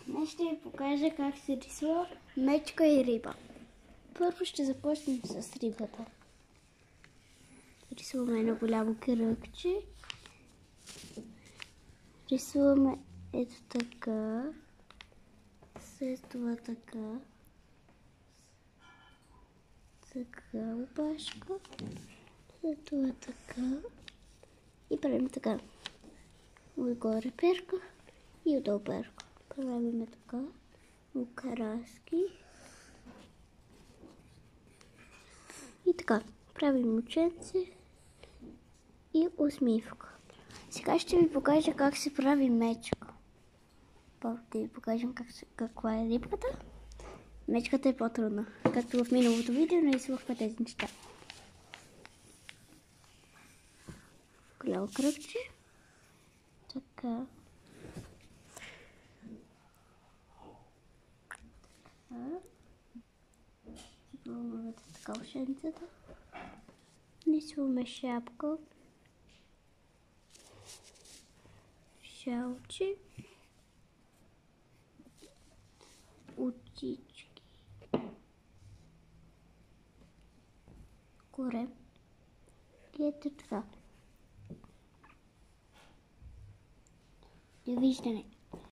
Днес ще ви покажа как се рисува мечка и риба. Първо ще започнем с рибата. Рисуваме едно голямо кръгче. Рисуваме ето така. След това така. Така опашка. След това така. И правим така. Отгоре перка и отдолу перка. Правим така. Окраски. И така. Правим ученце и усмивка. Сега ще ви покажа как се прави мечка. Първо да ви покажем каква е рибката. Мечката е по-трудна. Както в миналото видео нарисувахме тези неща. Голямо кръгче. Така. Запълваме така ушенцата. Рисуваме шапка. Шалче. Очички. Корем. И ето така. Довиждане.